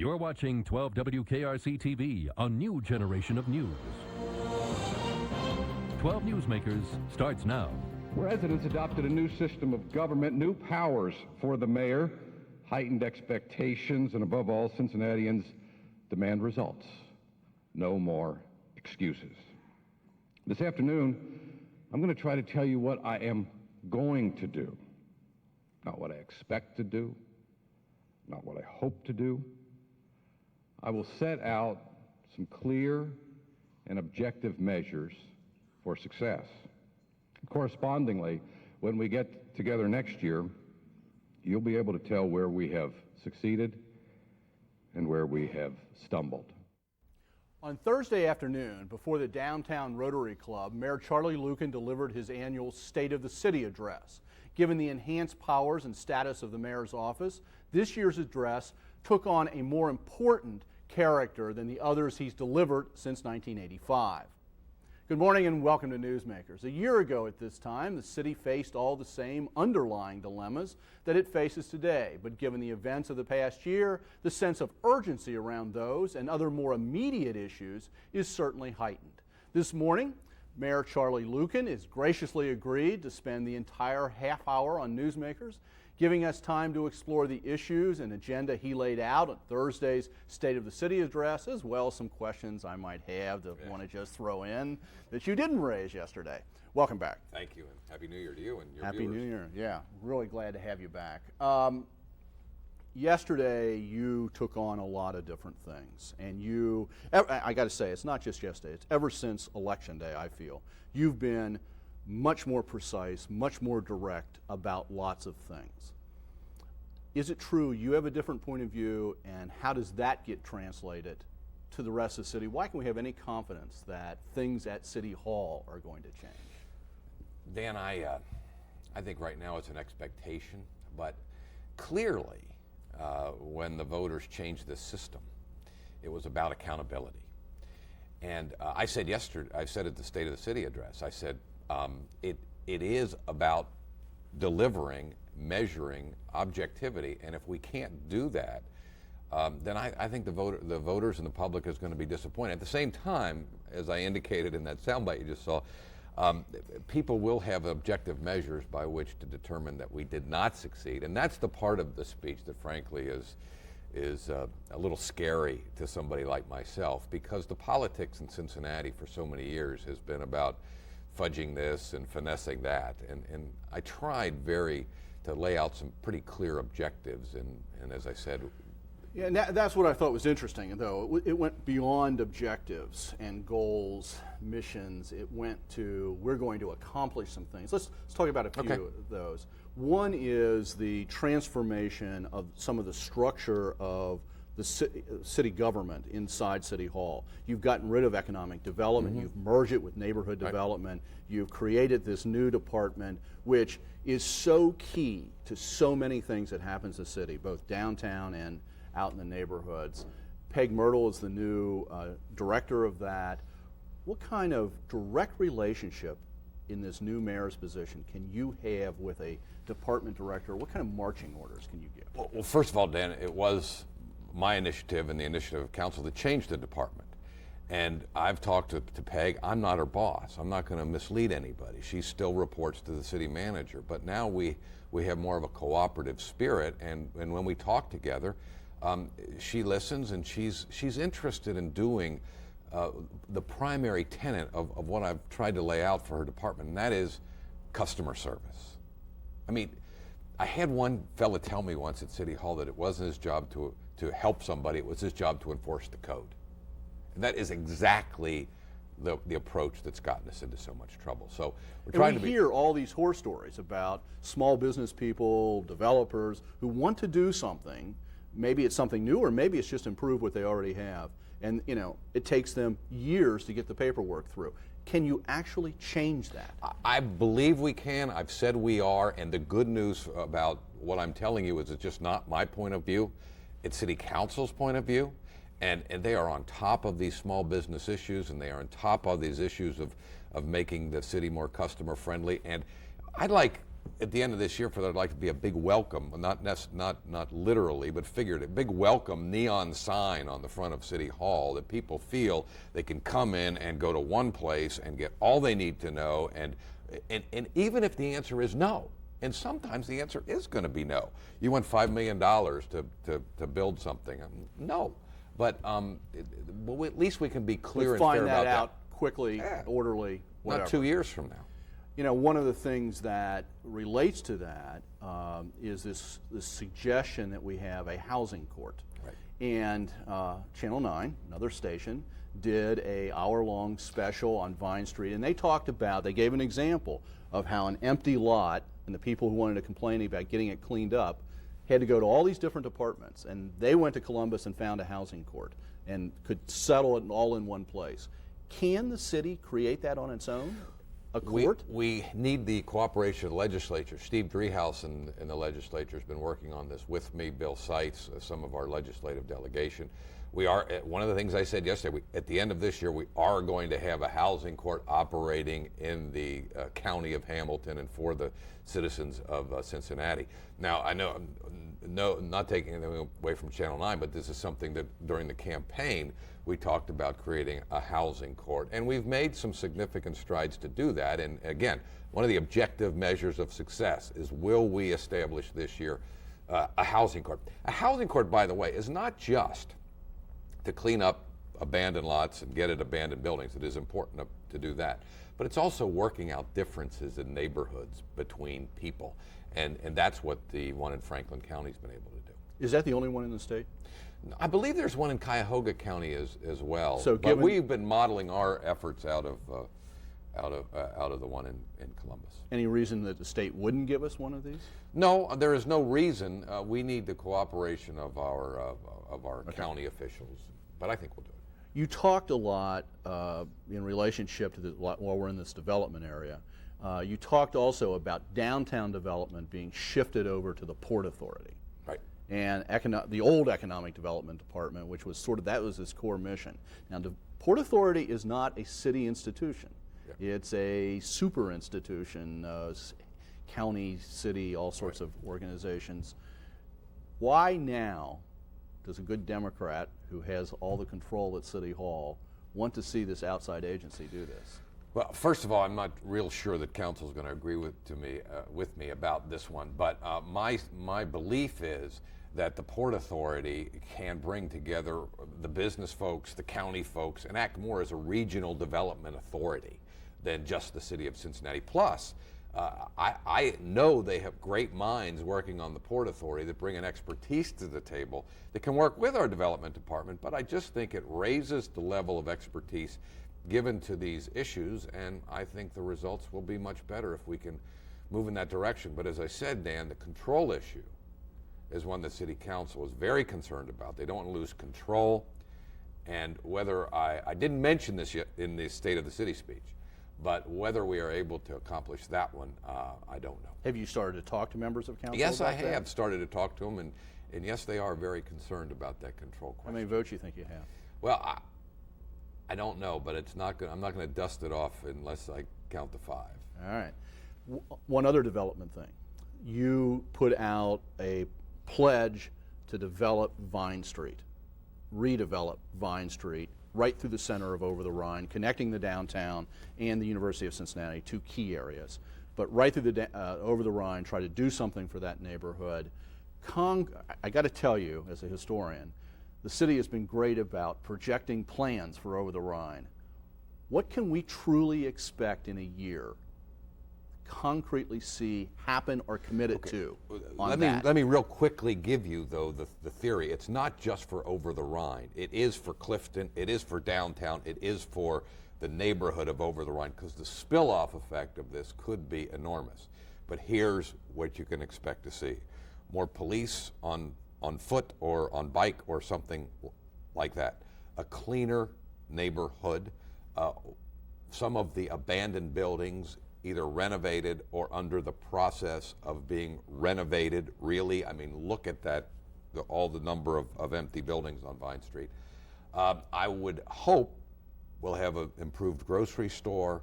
You're watching 12 WKRC TV, a new generation of news. 12 Newsmakers starts now. Residents adopted a new system of government, new powers for the mayor, heightened expectations, and above all, Cincinnatians demand results. No more excuses. This afternoon, I'm going to try to tell you what I am going to do. Not what I expect to do, not what I hope to do. I will set out some clear and objective measures for success. Correspondingly, when we get together next year, you'll be able to tell where we have succeeded and where we have stumbled. On Thursday afternoon, before the Downtown Rotary Club, Mayor Charlie Luken delivered his annual State of the City address. Given the enhanced powers and status of the mayor's office, this year's address took on a more important character than the others he's delivered since 1985. Good morning and welcome to Newsmakers. A year ago at this time, the city faced all the same underlying dilemmas that it faces today. But given the events of the past year, the sense of urgency around those and other more immediate issues is certainly heightened. This morning, Mayor Charlie Luken has graciously agreed to spend the entire half hour on Newsmakers, giving us time to explore the issues and agenda he laid out at Thursday's State of the City address, as well as some questions I might have that want to just throw in that you didn't raise yesterday. Welcome back. Thank you, and Happy New Year to you and your Happy viewers. New Year, yeah. Really glad to have you back. Yesterday, you took on a lot of different things, and I got to say, it's not just yesterday, it's ever since Election Day, I feel. You've been much more precise, much more direct about lots of things. Is it true you have a different point of view, and how does that get translated to the rest of the city? Why can we have any confidence that things at City Hall are going to change? Dan, I think right now it's an expectation, but clearly when the voters changed this system, it was about accountability. And I said yesterday, I said at the State of the City address, I said it is about delivering, measuring objectivity, and if we can't do that, then I think the voters and the public is going to be disappointed. At the same time, as I indicated in that soundbite you just saw, people will have objective measures by which to determine that we did not succeed, and that's the part of the speech that frankly is a little scary to somebody like myself, because the politics in Cincinnati for so many years has been about fudging this and finessing that, and I tried to lay out some pretty clear objectives, and as I said. Yeah, and that's what I thought was interesting, though. It went beyond objectives and goals, missions. It went to, we're going to accomplish some things. Let's talk about a few of those. One is the transformation of some of the structure of the city government inside City Hall. You've gotten rid of economic development, you've merged it with neighborhood development, you've created this new department, which is so key to so many things that happens in the city, both downtown and out in the neighborhoods. Peg Myrtle is the new director of that. What kind of direct relationship in this new mayor's position can you have with a department director? What kind of marching orders can you give? Well, first of all, Dan, it was my initiative and the initiative of council to change the department. And I've talked to Peg. I'm not her boss. I'm not going to mislead anybody. She still reports to the city manager. But now we have more of a cooperative spirit, and when we talk together, she listens, and she's interested in doing the primary tenet of what I've tried to lay out for her department, and that is customer service. I mean, I had one fella tell me once at City Hall that it wasn't his job to help somebody, it was his job to enforce the code. And that is exactly the approach that's gotten us into so much trouble. So we're trying to hear all these horror stories about small business people, developers who want to do something. Maybe it's something new, or maybe it's just improve what they already have. And it takes them years to get the paperwork through. Can you actually change that? I believe we can. I've said we are, and the good news about what I'm telling you is it's just not my point of view. It's City Council's point of view, and they are on top of these small business issues, and they are on top of these issues of making the city more customer friendly. And I'd like at the end of this year, for there'd like to be a big welcome, not literally, but figuratively, a big welcome neon sign on the front of City Hall that people feel they can come in and go to one place and get all they need to know, and even if the answer is no, and sometimes the answer is going to be no. You want $5 million to build something? No, but well, at least we can be clear and fair about that. Find that out quickly, orderly, whatever. Not 2 years from now. You know, one of the things that relates to that is this suggestion that we have a housing court. Right. And Channel 9, another station, did a hour-long special on Vine Street, and they gave an example of how an empty lot, and the people who wanted to complain about getting it cleaned up had to go to all these different departments, and they went to Columbus and found a housing court and could settle it all in one place. Can the city create that on its own? A court? We need the cooperation of the legislature. Steve Driehaus and the legislature has been working on this with me, Bill Seitz, some of our legislative delegation. We are, one of the things I said yesterday, at the end of this year, we are going to have a housing court operating in the county of Hamilton and for the citizens of Cincinnati. Now, I know, not taking anything away from Channel 9, but this is something that during the campaign, we talked about creating a housing court, and we've made some significant strides to do that. And again, one of the objective measures of success is, will we establish this year a housing court? A housing court, by the way, is not just to clean up abandoned lots and get at abandoned buildings. It is important to do that, but it's also working out differences in neighborhoods between people, and that's what the one in Franklin County has been able to do. Is that the only one in the state? I believe there's one in Cuyahoga County as well. So but we've been modeling our efforts out of the one in Columbus. Any reason that the state wouldn't give us one of these? No, there is no reason. We need the cooperation of our county officials, but I think we'll do it. You talked a lot in relationship to while we're in this development area. You talked also about downtown development being shifted over to the Port Authority. Right. And the old Economic Development Department, which was that was its core mission. Now, the Port Authority is not a city institution. Yeah. It's a super institution, county, city, all sorts of organizations. Why now does a good Democrat who has all the control at City Hall want to see this outside agency do this? Well, first of all, I'm not real sure that council is going to agree with me about this one, but my belief is that the Port Authority can bring together the business folks, the county folks, and act more as a regional development authority than just the city of Cincinnati. Plus, I know they have great minds working on the Port Authority that bring an expertise to the table that can work with our development department, but I just think it raises the level of expertise given to these issues, and I think the results will be much better if we can move in that direction. But as I said, Dan, the control issue is one that City Council is very concerned about. They don't want to lose control, and whether I didn't mention this yet in the State of the City speech, but whether we are able to accomplish that one, I don't know. Have you started to talk to members of council? Yes, about I have started to talk to them, and yes, they are very concerned about that control question. How many votes do you think you have? Well, I don't know, but it's not good. I'm not going to dust it off unless I count to 5. All right. One other development thing. You put out a pledge to develop Vine Street, redevelop Vine Street right through the center of Over the Rhine, connecting the downtown and the University of Cincinnati, 2 key areas. But right through the Over the Rhine, try to do something for that neighborhood. I got to tell you, as a historian, the city has been great about projecting plans for Over the Rhine. What can we truly expect in a year, concretely see happen or committed to on that? Let me real quickly give you, though, the theory. It's not just for Over the Rhine. It is for Clifton. It is for downtown. It is for the neighborhood of Over the Rhine, because the spill-off effect of this could be enormous. But here's what you can expect to see. More police on foot or on bike or something like that. A cleaner neighborhood. Some of the abandoned buildings either renovated or under the process of being renovated, really. I mean, look at that, all the number of empty buildings on Vine Street. I would hope we'll have an improved grocery store,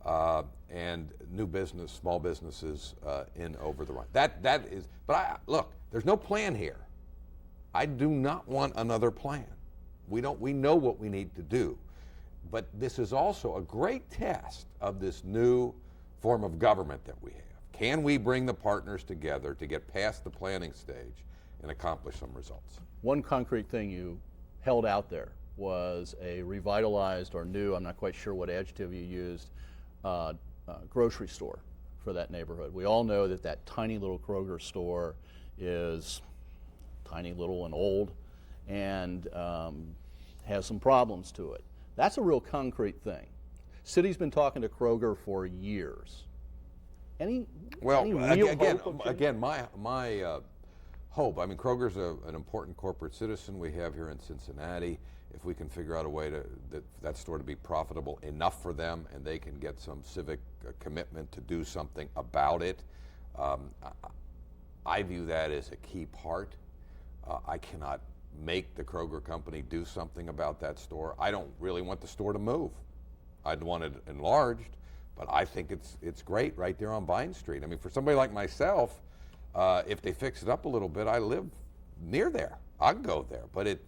and new business, small businesses in over the run. That is, but look, there's no plan here. I do not want another plan. We know what we need to do. But this is also a great test of this new form of government that we have. Can we bring the partners together to get past the planning stage and accomplish some results? One concrete thing you held out there was a revitalized or new, I'm not quite sure what adjective you used, grocery store for that neighborhood. We all know that that tiny little Kroger store is tiny little and old and has some problems to it. That's a real concrete thing. City's been talking to Kroger for years. Any real hope? Again, my hope. I mean, Kroger's an important corporate citizen we have here in Cincinnati. If we can figure out a way that store to be profitable enough for them, and they can get some civic commitment to do something about it, I view that as a key part. I cannot make the Kroger company do something about that store. I don't really want the store to move. I'd want it enlarged, but I think it's great right there on Vine Street. I mean, for somebody like myself, if they fix it up a little bit, I live near there. I'd go there. But at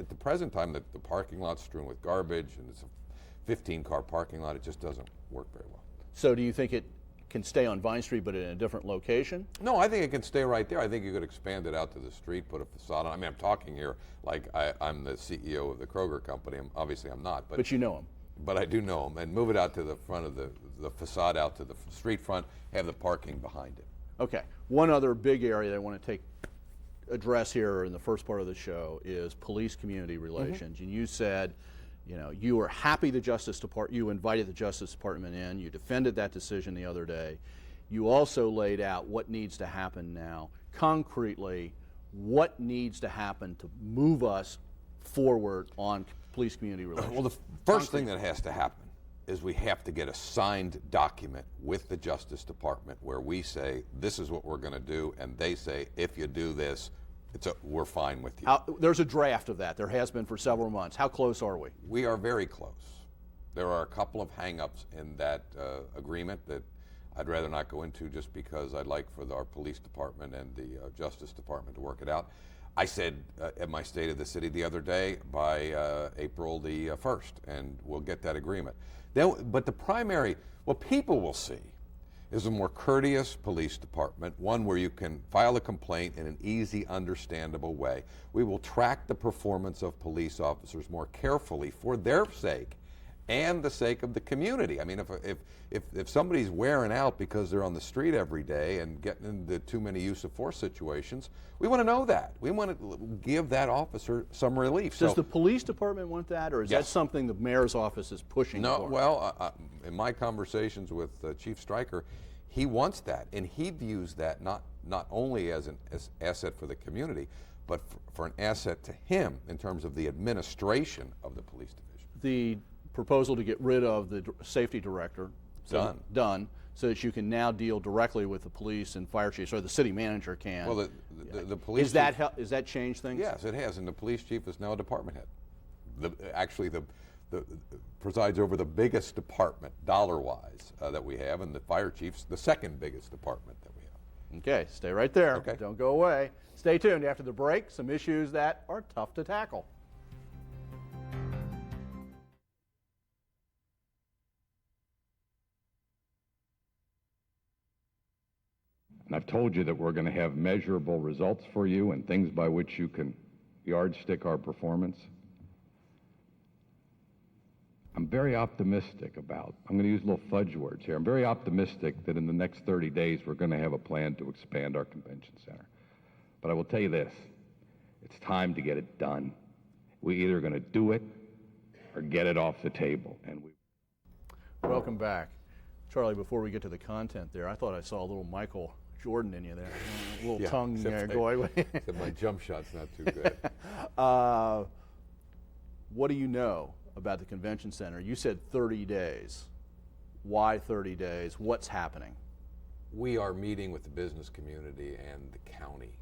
the present time, the parking lot's strewn with garbage, and it's a 15-car parking lot. It just doesn't work very well. So do you think it can stay on Vine Street but in a different location? No, I think it can stay right there. I think you could expand it out to the street, put a facade on. I mean, I'm talking here like I'm the CEO of the Kroger company. Obviously, I'm not. But you know him. But I do know him. And move it out to the front of the facade, out to the street front, have the parking behind it. Okay. One other big area that I want to address here in the first part of the show is police-community relations. And you said, you were happy you invited the Justice Department in. You defended that decision the other day. You also laid out what needs to happen now. Concretely, what needs to happen to move us forward on police-community relations? Well, the first thing that has to happen is we have to get a signed document with the Justice Department where we say, this is what we're going to do, and they say, if you do this, we're fine with you. There's a draft of that. There has been for several months. How close are we? We are very close. There are a couple of hang-ups in that agreement that I'd rather not go into, just because I'd like for our police department and the Justice Department to work it out. I said at my State of the City the other day, by April the 1st, and we'll get that agreement. But what people will see is a more courteous police department, one where you can file a complaint in an easy, understandable way. We will track the performance of police officers more carefully for their sake and the sake of the community. I mean, if somebody's wearing out because they're on the street every day and getting into too many use of force situations, we want to know that. We want to give that officer some relief. Does the police department want that, or is that something the mayor's office is pushing for? No, well, in my conversations with Chief Stryker, he wants that, and he views that not only as an asset for the community, but for an asset to him in terms of the administration of the police division. The proposal to get rid of the safety director done, so that you can now deal directly with the police and fire chiefs, or the city manager can. Well, the police is that changed things? Yes, it has, and the police chief is now a department head. Actually, the presides over the biggest department dollar-wise that we have, and the fire chief's the second biggest department that we have. Okay, stay right there. Okay. Don't go away. Stay tuned. After the break, some issues that are tough to tackle. And I've told you that we're going to have measurable results for you and things by which you can yardstick our performance. I'm very optimistic I'm going to use little fudge words here. I'm very optimistic that in the next 30 days we're going to have a plan to expand our convention center. But I will tell you this, it's time to get it done. We're either going to do it or get it off the table. Welcome back. Charlie, before we get to the content there, I thought I saw a little Michael Jordan in you there. A little tongue there going. My jump shot's not too good. What do you know about the convention center? You said 30 days. Why 30 days? What's happening? We are meeting with the business community and the county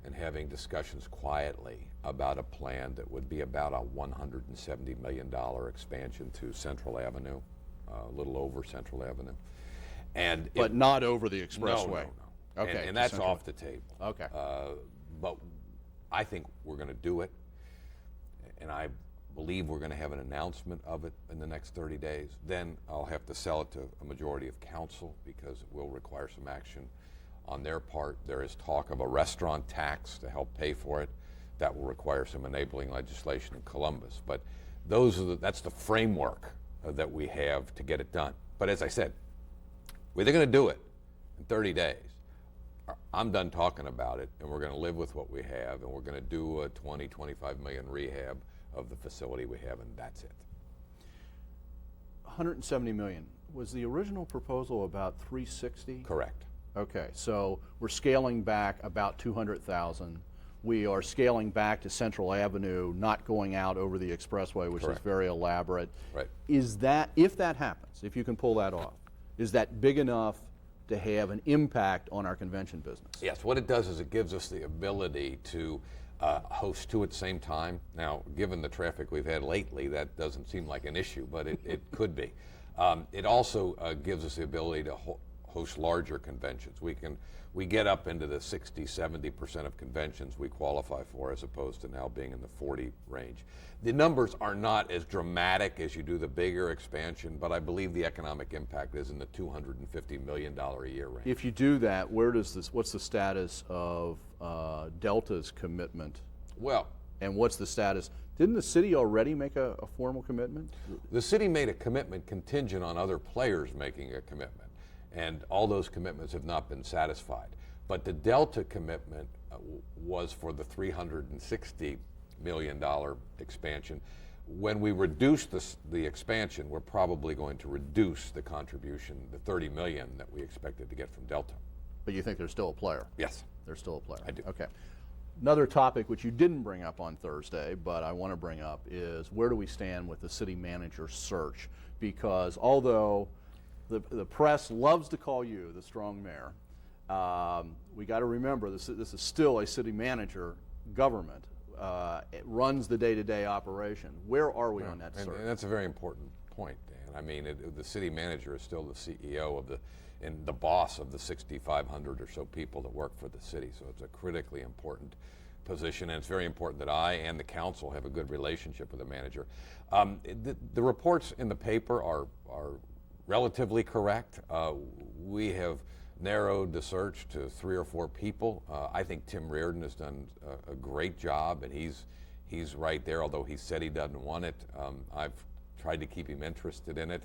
and having discussions quietly about a plan that would be about a $170 million expansion to Central Avenue a little over Central Avenue. And But not over the expressway. No. Okay. And that's Central. off the table. Okay. But I think we're going to do it, and I believe we're going to have an announcement of it in the next 30 days. Then I'll have to sell it to a majority of council because it will require some action on their part. There is talk of a restaurant tax to help pay for it. That will require some enabling legislation in Columbus. But that's the framework that we have to get it done. But as I said, we're either going to do it in 30 days. I'm done talking about it, and we're going to live with what we have, and we're going to do a 20-25 million rehab of the facility we have, and that's it. 170 million. Was the original proposal about 360? Correct. Okay, so we're scaling back about 200,000. We are scaling back to Central Avenue, not going out over the expressway, which Correct. is very elaborate. Right. Is that, if that happens, if you can pull that off, is that big enough to have an impact on our convention business? Yes, what it does is it gives us the ability to host two at the same time. Now, given the traffic we've had lately, that doesn't seem like an issue, but it could be. It also gives us the ability to host larger conventions. We get up into the 60-70% of conventions we qualify for, as opposed to now being in the 40 range. The numbers are not as dramatic as you do the bigger expansion, but I believe the economic impact is in the $250 million a year range. If you do that, what's the status of Delta's commitment? Well, And what's the status? Didn't the city already make a formal commitment? the city made a commitment contingent on other players making a commitment, and all those commitments have not been satisfied. But the Delta commitment was for the $360 million expansion. When we reduce the expansion, we're probably going to reduce the contribution, the $30 million that we expected to get from Delta. But you think there's still a player? Yes. There's still a player. I do. Okay. Another topic which you didn't bring up on Thursday, but I want to bring up, is where do we stand with the city manager search? Because although the press loves to call you the strong mayor, we got to remember this is still a city manager government. It runs the day-to-day operation. Where are we on that search? And that's a very important point, Dan. I mean, the city manager is still the CEO and the boss of the 6,500 or so people that work for the city. So it's a critically important position, and it's very important that I and the council have a good relationship with the manager. The reports in the paper are relatively correct. We have narrowed the search to 3 or 4 people. I think Tim Reardon has done a great job, and he's right there, although he said he doesn't want it. I've tried to keep him interested in it.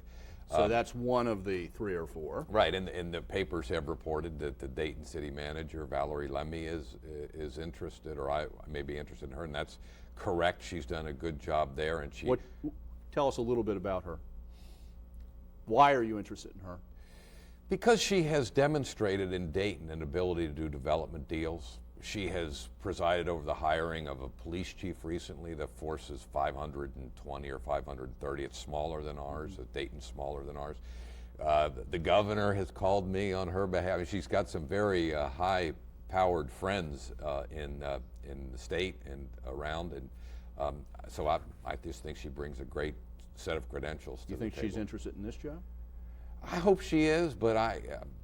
So that's one of the 3 or 4. Right, and the papers have reported that the Dayton city manager, Valerie Lemmy, is interested, or I may be interested in her, and that's correct. She's done a good job there, and Tell us a little bit about her. Why are you interested in her? Because she has demonstrated in Dayton an ability to do development deals. She has presided over the hiring of a police chief recently. The force is 520 or 530. It's smaller than ours. Dayton's smaller than ours. The governor has called me on her behalf. She's got some very high-powered friends in the state and around, and so I just think she brings a great set of credentials to the table. You think she's interested in this job? I hope she is, but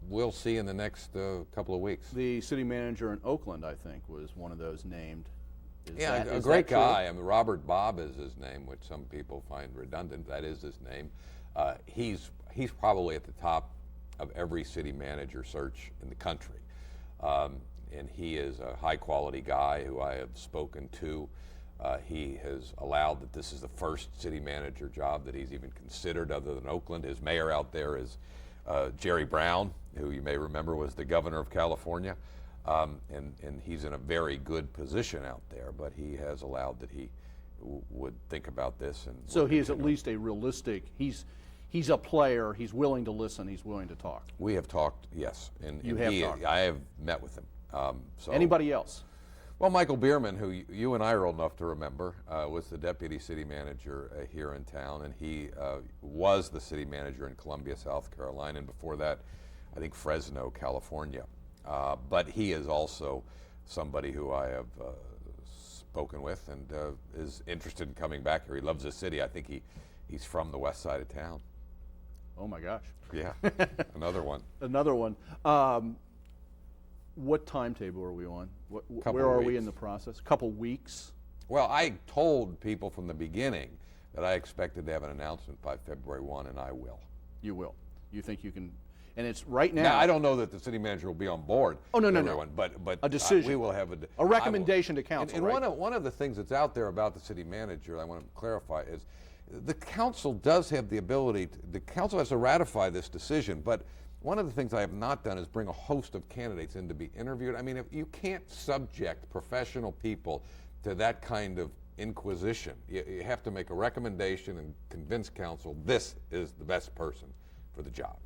we'll see in the next couple of weeks. The city manager in Oakland, I think, was one of those named. A great guy. I mean, Robert Bob is his name, which some people find redundant. That is his name. He's probably at the top of every city manager search in the country. And he is a high-quality guy who I have spoken to. He has allowed that this is the first city manager job that he's even considered other than Oakland. His mayor out there is Jerry Brown, who you may remember was the governor of California. And he's in a very good position out there, but he has allowed that he would think about this. And so he is at least a realistic, he's a player, he's willing to listen, he's willing to talk. We have talked, yes. And you have talked? I have met with him. Anybody else? Well, Michael Bierman, who you and I are old enough to remember, was the deputy city manager here in town, and he was the city manager in Columbia, South Carolina, and before that, I think Fresno, California. But he is also somebody who I have spoken with and is interested in coming back here. He loves the city. I think he's from the west side of town. Oh my gosh. Yeah, another one. Another one. What timetable are we on? Where are we in the process? A couple weeks? Well, I told people from the beginning that I expected to have an announcement by February 1, and I will. You will. You think you can? And it's right now. Now, I don't know that the city manager will be on board. Oh, no, everyone, but a decision. We will have a recommendation to council. And right? one of the things that's out there about the city manager, I want to clarify, is the council does have the ability. The council has to ratify this decision, but one of the things I have not done is bring a host of candidates in to be interviewed. I mean, if you can't subject professional people to that kind of inquisition. You have to make a recommendation and convince council this is the best person for the job.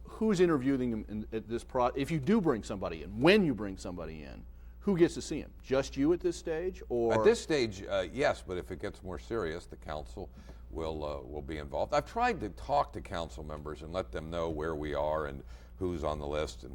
Who's interviewing them at this if you do bring somebody in, when you bring somebody in, who gets to see him? Just you at this stage, or at this stage, yes. But if it gets more serious, the council will be involved. I've tried to talk to council members and let them know where we are and who's on the list and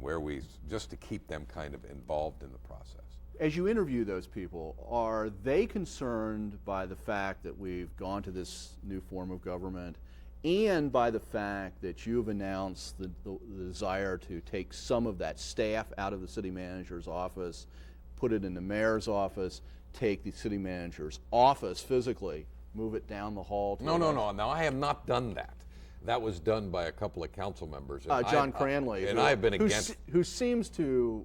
just to keep them kind of involved in the process. As you interview those people, are they concerned by the fact that we've gone to this new form of government and by the fact that you've announced the desire to take some of that staff out of the city manager's office, put it in the mayor's office, take the city manager's office physically, move it down the hall? No, I have not done that. That was done by a couple of council members. John Cranley. And I've been against. Who seems to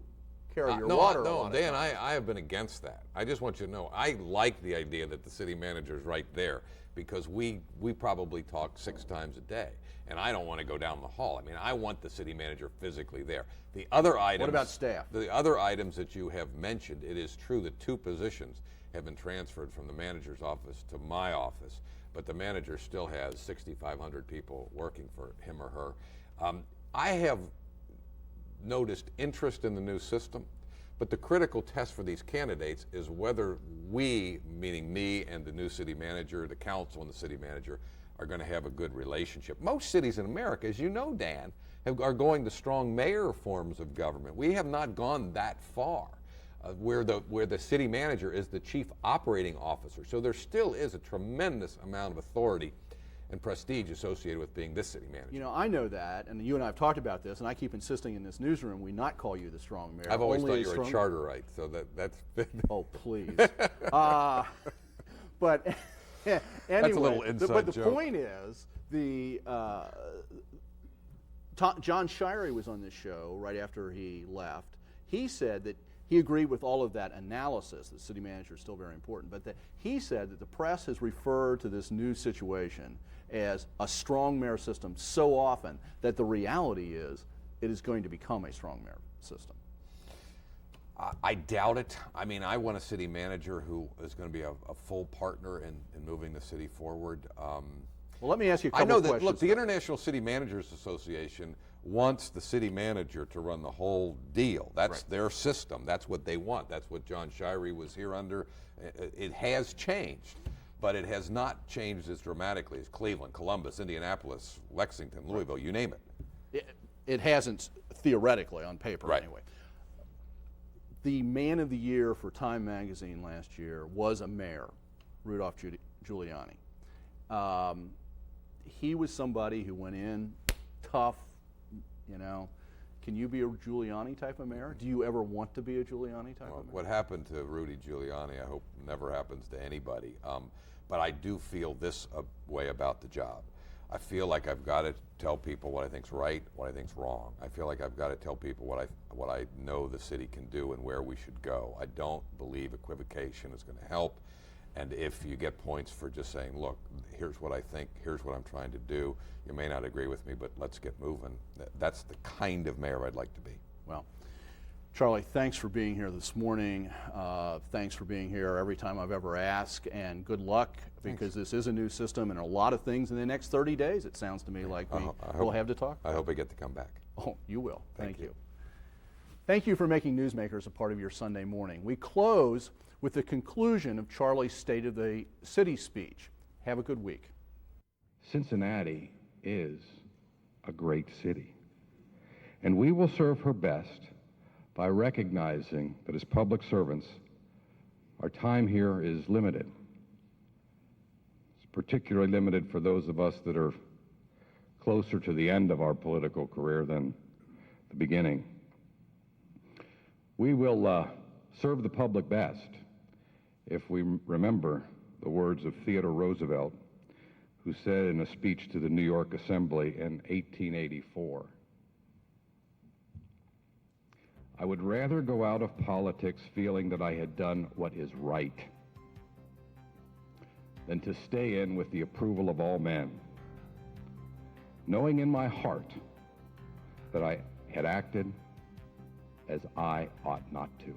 carry your no, water. No, Dan, I have been against that. I just want you to know, I like the idea that the city manager is right there because we probably talk 6 times a day, and I don't want to go down the hall. I mean, I want the city manager physically there. The other items. What about staff? The other items that you have mentioned, it is true that 2 positions have been transferred from the manager's office to my office, but the manager still has 6,500 people working for him or her. I have noticed interest in the new system, but the critical test for these candidates is whether we, meaning me and the new city manager, the council and the city manager, are going to have a good relationship. Most cities in America, as you know, Dan, are going to strong mayor forms of government. We have not gone that far, where the city manager is the chief operating officer. So there still is a tremendous amount of authority and prestige associated with being this city manager. You know, I know that, and you and I have talked about this, and I keep insisting in this newsroom we not call you the strong mayor. I've always thought you were a charterite, so that's... Oh, please. But anyway, that's a little inside but the joke. point is, John Shirey was on this show right after he left. He said that he agreed with all of that analysis, that city manager is still very important, but that he said that the press has referred to this new situation as a strong mayor system so often that the reality is it is going to become a strong mayor system. I doubt it. I mean, I want a city manager who is going to be a full partner in moving the city forward. Well, let me ask you a couple of questions. I know that, look, the International City Managers Association wants the city manager to run the whole deal. That's right. Their system. That's what they want. That's what John Shirey was here under. It has changed, but it has not changed as dramatically as Cleveland, Columbus, Indianapolis, Lexington, Louisville, you name it. It hasn't theoretically on paper right. Anyway. The Man of the Year for Time magazine last year was a mayor, Rudolph Giuliani. He was somebody who went in tough, you know. Can you be a Giuliani type of mayor? Do you ever want to be a Giuliani type of mayor? What happened to Rudy Giuliani, I hope never happens to anybody. But I do feel this way about the job. I feel like I've got to tell people what I think's right, what I think's wrong. I feel like I've got to tell people what I know the city can do and where we should go. I don't believe equivocation is going to help. And if you get points for just saying, look, here's what I think, here's what I'm trying to do, you may not agree with me, but let's get moving. That's the kind of mayor I'd like to be. Well, Charlie, thanks for being here this morning. Thanks for being here every time I've ever asked, and good luck, because this is a new system and a lot of things in the next 30 days, it sounds to me like we'll have to talk about. I hope I get to come back. Oh, you will. Thank you. Thank you for making Newsmakers a part of your Sunday morning. We close with the conclusion of Charlie's State of the City speech. Have a good week. Cincinnati is a great city, and we will serve her best by recognizing that as public servants, our time here is limited. It's particularly limited for those of us that are closer to the end of our political career than the beginning. We will serve the public best if we remember the words of Theodore Roosevelt, who said in a speech to the New York Assembly in 1884, "I would rather go out of politics feeling that I had done what is right than to stay in with the approval of all men, knowing in my heart that I had acted as I ought not to."